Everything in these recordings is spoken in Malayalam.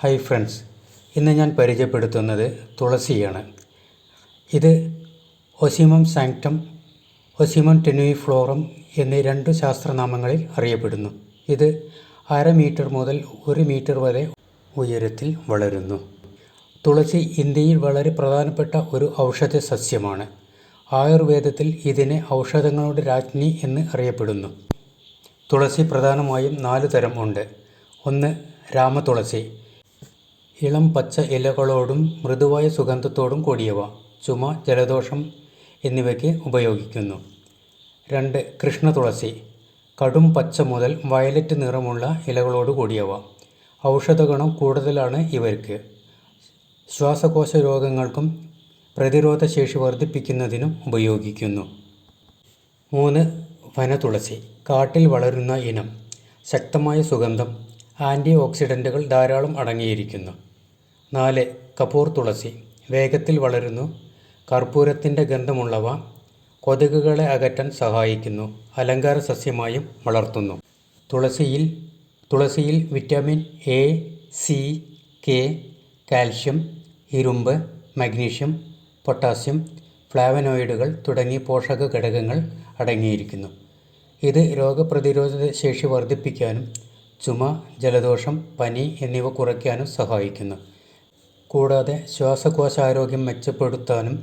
ഹായ് ഫ്രണ്ട്സ്, ഇന്ന് ഞാൻ പരിചയപ്പെടുത്തുന്നത് തുളസിയാണ്. ഇത് ഒസിമം സാങ്ക്ടം, ഒസിമം ടെനുയിഫ്ലോറം എന്നീ രണ്ട് ശാസ്ത്രനാമങ്ങളിൽ അറിയപ്പെടുന്നു. ഇത് 1/2 മീറ്റർ മുതൽ 1 മീറ്റർ വരെ ഉയരത്തിൽ വളരുന്നു. തുളസി ഇന്ത്യയിൽ വളരെ പ്രധാനപ്പെട്ട ഒരു ഔഷധ സസ്യമാണ്. ആയുർവേദത്തിൽ ഇതിനെ ഔഷധങ്ങളുടെ രാജ്ഞി എന്ന് അറിയപ്പെടുന്നു. തുളസി പ്രധാനമായും 4 തരം ഉണ്ട്. ഒന്ന്, രാമതുളസി. ഇളം പച്ച ഇലകളോടും മൃദുവായ സുഗന്ധത്തോടും കൂടിയവ. ചുമ, ജലദോഷം എന്നിവയ്ക്ക് ഉപയോഗിക്കുന്നു. 2, കൃഷ്ണതുളസി. കടും പച്ച മുതൽ വയലറ്റ് നിറമുള്ള ഇലകളോട് കൂടിയവ. ഔഷധഗുണം കൂടുതലാണ് ഇവർക്ക്. ശ്വാസകോശ രോഗങ്ങൾക്കും പ്രതിരോധശേഷി വർദ്ധിപ്പിക്കുന്നതിനും ഉപയോഗിക്കുന്നു. 3, വനതുളസി. കാട്ടിൽ വളരുന്ന ഇനം. ശക്തമായ സുഗന്ധം, ആൻറ്റി ഓക്സിഡൻറ്റുകൾ ധാരാളം അടങ്ങിയിരിക്കുന്നു. 4, കപൂർ തുളസി. വേഗത്തിൽ വളരുന്നു, കർപ്പൂരത്തിൻ്റെ ഗന്ധമുള്ളവ. കൊതുകുകളെ അകറ്റാൻ സഹായിക്കുന്നു. അലങ്കാര സസ്യമായും വളർത്തുന്നു. തുളസിയിൽ vitamin A, C, K, calcium, ഇരുമ്പ്, മഗ്നീഷ്യം, പൊട്ടാസ്യം, ഫ്ലാവനോയിഡുകൾ തുടങ്ങിയ പോഷക ഘടകങ്ങൾ അടങ്ങിയിരിക്കുന്നു. ഇത് രോഗപ്രതിരോധ ശേഷി വർദ്ധിപ്പിക്കാനും ചുമ, ജലദോഷം, പനി എന്നിവ കുറയ്ക്കാനും സഹായിക്കുന്നു. കൂടാതെ ശ്വാസകോശാരോഗ്യം മെച്ചപ്പെടുത്താനും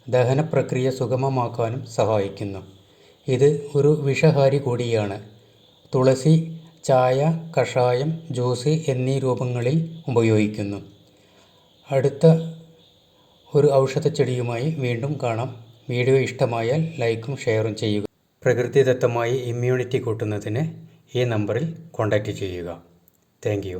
ദഹനപ്രക്രിയ സുഗമമാക്കാനും സഹായിക്കുന്നു. ഇത് ഒരു വിഷഹാരി കൂടിയാണ്. തുളസി ചായ, കഷായം, ജ്യൂസ് എന്നീ രൂപങ്ങളിൽ ഉപയോഗിക്കുന്നു. അടുത്ത ഒരു ഔഷധച്ചെടിയുമായി വീണ്ടും കാണാം. വീഡിയോ ഇഷ്ടമായാൽ ലൈക്കും ഷെയറും ചെയ്യുക. പ്രകൃതിദത്തമായി ഇമ്മ്യൂണിറ്റി കൂട്ടുന്നതിന് ഈ നമ്പറിൽ കോൺടാക്റ്റ് ചെയ്യുക. Thank you.